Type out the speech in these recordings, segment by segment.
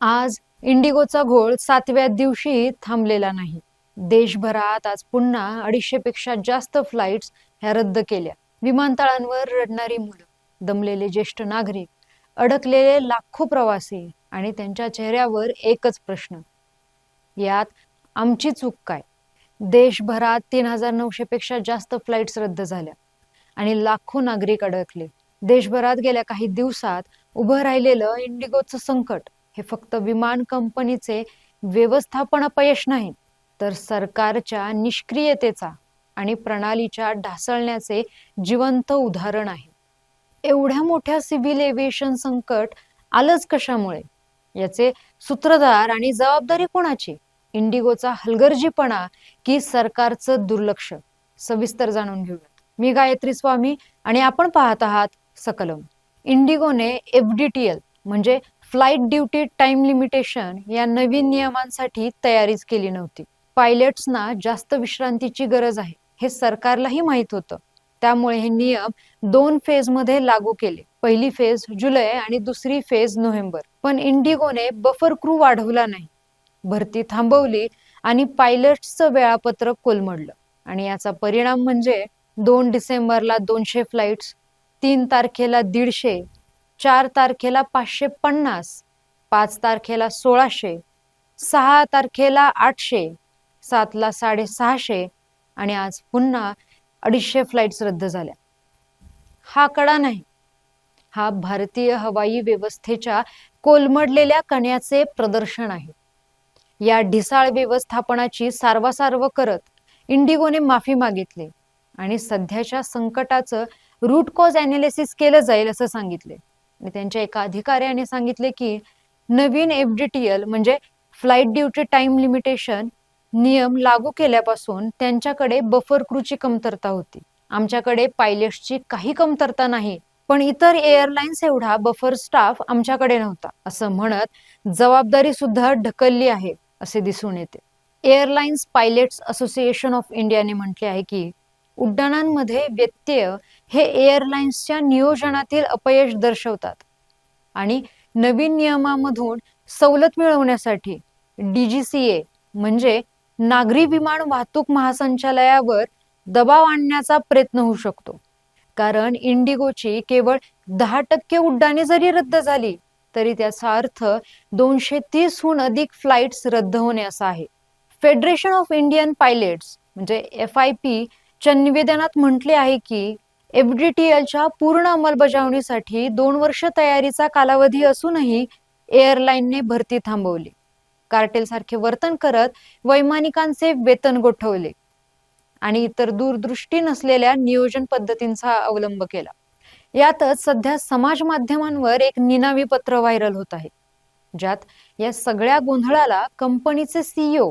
आज इंडिगोचा घोळ 7व्या दिवशी थांबलेला नाही. देशभरात आज पुन्हा 250 पेक्षा जास्त फ्लाइट्स ह्या रद्द केल्या. विमानतळांवर रडणारी मुलं, दमलेले ज्येष्ठ नागरिक, अडकलेले लाखो प्रवासी आणि त्यांच्या चेहऱ्यावर एकच प्रश्न, यात आमची चूक काय? देशभरात 3900 पेक्षा जास्त फ्लाइट्स रद्द झाल्या आणि लाखो नागरिक अडकले. देशभरात गेल्या काही दिवसात उभं राहिलेलं इंडिगोचं संकट हे फक्त विमान कंपनीचे व्यवस्थापन अपयश नाही, तर सरकारच्या निष्क्रियतेचा आणि प्रणालीच्या ढासळण्याचे जिवंत उदाहरण आहे. एवढ्या मोठ्या सिव्हिल एव्हिएशन संकट आलंच कशामुळे? याचे सूत्रधार आणि जबाबदारी कोणाची? इंडिगोचा हलगर्जीपणा की सरकारचं दुर्लक्ष? सविस्तर जाणून घेऊयात. मी गायत्री स्वामी आणि आपण पाहत आहात सकलम. इंडिगोने FDTL म्हणजे फ्लाइट ड्युटी टाइम लिमिटेशन या नवीन नियमांसाठी तयारीच केली नव्हती. पायलट्सना जास्त विश्रांतीची गरज आहे हे सरकारलाही माहित होतं. त्यामुळे हे नियम 2 फेजमध्ये लागू केले. पहिली फेज जुलै आणि दुसरी फेज नोव्हेंबर. पण इंडिगोने बफर क्रू वाढवला नाही, भरती थांबवली आणि पायलट्सचं वेळापत्रक कोलमडलं. आणि याचा परिणाम म्हणजे 2 डिसेंबरला 200 फ्लाइट्स, 3 तारखेला 150, 4 तारखेला 550, 5 तारखेला 1600, 6 तारखेला 800, 7ला 650 आणि आज पुन्हा 250 फ्लाइट्स रद्द झाल्या. हा आकडा नाही, हा भारतीय हवाई व्यवस्थेच्या कोलमडलेल्या कण्याचे प्रदर्शन आहे. या ढिसाळ व्यवस्थापनाची सारवासारव करत इंडिगोने माफी मागितली आणि सध्याच्या संकटाचं रूट कॉज अनालिसिस केलं जाईल असं सांगितले. आणि त्यांच्या एका अधिकाऱ्याने सांगितले की नवीन FDTL म्हणजे फ्लाइट ड्युटी टाइम लिमिटेशन नियम लागू केल्यापासून त्यांच्याकडे बफर क्रूची कमतरता होती. आमच्याकडे पायलट्सची काही कमतरता नाही, पण इतर एअरलाइन्स एवढा बफर स्टाफ आमच्याकडे नव्हता, असं म्हणत जबाबदारी सुद्धा ढकलली आहे असे दिसून येते. एअरलाइन्स पायलट्स असोसिएशन ऑफ इंडियाने म्हटले आहे की उड्डाणांमध्ये व्यत्यय हे एअरलाइन्सच्या नियोजनातील अपयश दर्शवतात आणि नवीन नियमामधून सवलत मिळवण्यासाठी DGCA म्हणजे नागरी विमान वाहतूक महासंचालयावर दबाव आणण्याचा प्रयत्न होऊ शकतो. कारण इंडिगोची केवळ 10% उड्डाणे जरी रद्द झाली तरी त्याचा अर्थ 230हून अधिक फ्लाइट्स रद्द होणे असा आहे. फेडरेशन ऑफ इंडियन पायलट्स म्हणजे FIP च्या निवेदनात म्हटले आहे की FDTLच्या पूर्ण अंमलबजावणीसाठी 2 वर्ष तयारीचा कालावधी असूनही एअरलाइनने भरती थांबवली, कार्टेल सारखे वर्तन करत वैमानिकांचे वेतन गोठवले आणि इतर दूरदृष्टी नसलेल्या नियोजन पद्धतींचा अवलंब केला. यातच सध्या समाज माध्यमांवर एक निनावी पत्र व्हायरल होत आहे, ज्यात या सगळ्या गोंधळाला कंपनीचे CEO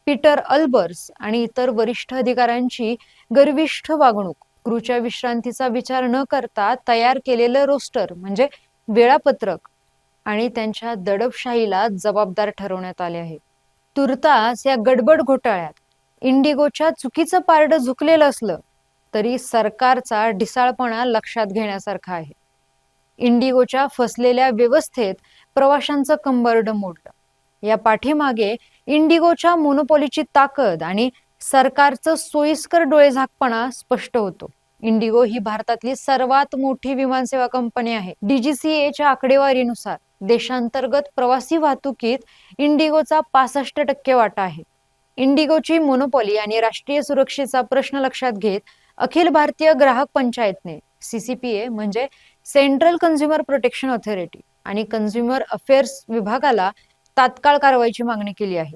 पीटर अल्बर्स आणि इतर वरिष्ठ अधिकाऱ्यांची गर्विष्ठ वागणूक, क्रूच्या विश्रांतीचा विचार न करता तयार केलेलं रोस्टर म्हणजे वेळापत्रक आणि त्यांच्या दडपशाहीला जबाबदार ठरवण्यात आले आहे. तुर्तास या गडबड घोटाळ्यात इंडिगोच्या चुकीचं पारडं झुकलेलं असलं तरी सरकारचा ढिसाळपणा लक्षात घेण्यासारखा आहे. इंडिगोच्या फसलेल्या व्यवस्थेत प्रवाशांचं कंबरडं मोडलं. या पाठीमागे इंडिगोच्या मोनोपॉलीची ताकद आणि सरकारचं सोयीस्कर डोळेझाकपणा स्पष्ट होतो. इंडिगो ही भारतातली सर्वात मोठी विमानसेवा कंपनी आहे. DGCAच्या आकडेवारीनुसार देशांतर्गत प्रवासी वाहतुकीत इंडिगोचा 65% वाटा आहे. इंडिगोची मोनोपॉली आणि राष्ट्रीय सुरक्षेचा प्रश्न लक्षात घेत अखिल भारतीय ग्राहक पंचायतने CCPA म्हणजे सेंट्रल कन्झ्युमर प्रोटेक्शन ऑथॉरिटी आणि कन्झ्युमर अफेअर्स विभागाला तात्काळ कारवाईची मागणी केली आहे.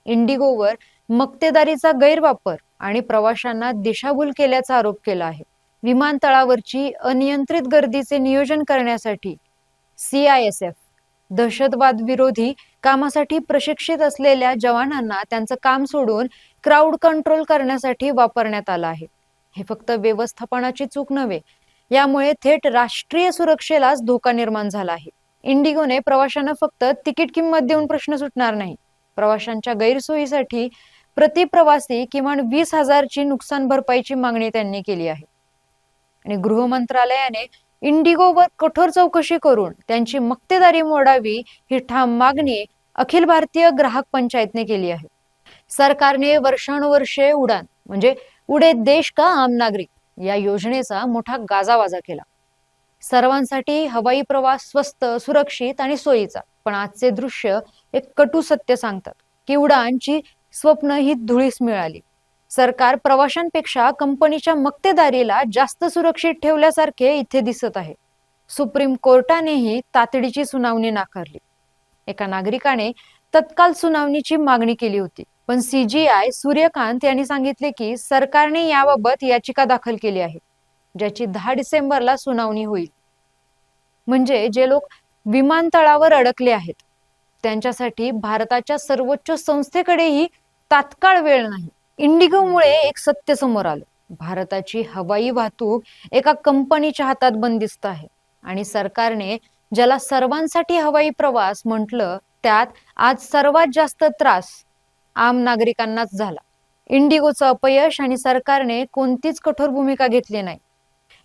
इंडिगोवर मक्तेदारीचा गैरवापर आणि प्रवाशांना दिशाभूल केल्याचा आरोप केला आहे. विमानतळावरची अनियंत्रित गर्दीचे नियोजन करण्यासाठी CISF दहशतवाद विरोधी कामासाठी प्रशिक्षित असलेल्या जवानांना त्यांचं काम सोडून क्राऊड कंट्रोल करण्यासाठी वापरण्यात आलं आहे. हे फक्त व्यवस्थापनाची चूक नव्हे, यामुळे थेट राष्ट्रीय सुरक्षेलाच धोका निर्माण झाला आहे. इंडिगोने प्रवाशांना फक्त तिकीट किंमत देऊन प्रश्न सुटणार नाही, प्रवाशांच्या गैरसोयीसाठी प्रति प्रवासी किमान 20,000ची नुकसान भरपाईची मागणी त्यांनी केली आहे. आणि गृह मंत्रालयाने इंडिगोवर कठोर चौकशी करून त्यांची मक्तेदारी मोडावी ही ठाम मागणी अखिल भारतीय ग्राहक पंचायतने केली आहे. सरकारने वर्षानुवर्षे उडान म्हणजे उडे देश का आम नागरिक या योजनेचा मोठा गाजावाजा केला. सर्वांसाठी हवाई प्रवास स्वस्त, सुरक्षित आणि सोयीचा. पण आजचे दृश्य एक कटू सत्य सांगतात की उडानची स्वप्न ही धुळीस मिळाली. सरकार प्रवाशांपेक्षा कंपनीच्या मक्तेदारीला जास्त सुरक्षित ठेवल्यासारखे इथे दिसत आहे. सुप्रीम कोर्टानेही तातडीची सुनावणी नाकारली. एका नागरिकाने तत्काल सुनावणीची मागणी केली होती, पण CGI सूर्यकांत यांनी सांगितले की सरकारने याबाबत याचिका दाखल केली आहे, ज्याची 10 डिसेंबरला सुनावणी होईल. म्हणजे जे लोक विमानतळावर अडकले आहेत त्यांच्यासाठी भारताच्या सर्वोच्च संस्थेकडेही तात्काळ वेळ नाही. इंडिगोमुळे एक सत्य समोर आलं. भारताची हवाई वाहतूक एका कंपनीच्या हातात बंदिस्त आहे आणि सरकारने ज्याला सर्वांसाठी हवाई प्रवास म्हटलं त्यात आज सर्वात जास्त त्रास आम नागरिकांनाच झाला. इंडिगोचं अपयश आणि सरकारने कोणतीच कठोर भूमिका घेतली नाही.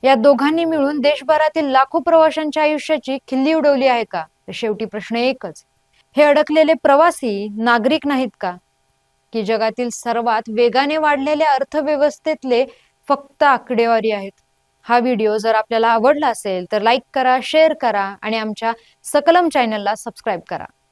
या दोघांनी मिळून देशभरातील लाखो प्रवाशांच्या आयुष्याची खिल्ली उडवली आहे का? शेवटी प्रश्न एकच, हे अडकलेले प्रवासी नागरिक नाहीत का, की जगातील सर्वात वेगाने वाढलेल्या अर्थव्यवस्थेतले फक्त आकडेवारी आहेत? हा व्हिडिओ जर आपल्याला आवडला असेल तर लाईक करा, शेअर करा आणि आमच्या सकलम चॅनलला सबस्क्राईब करा.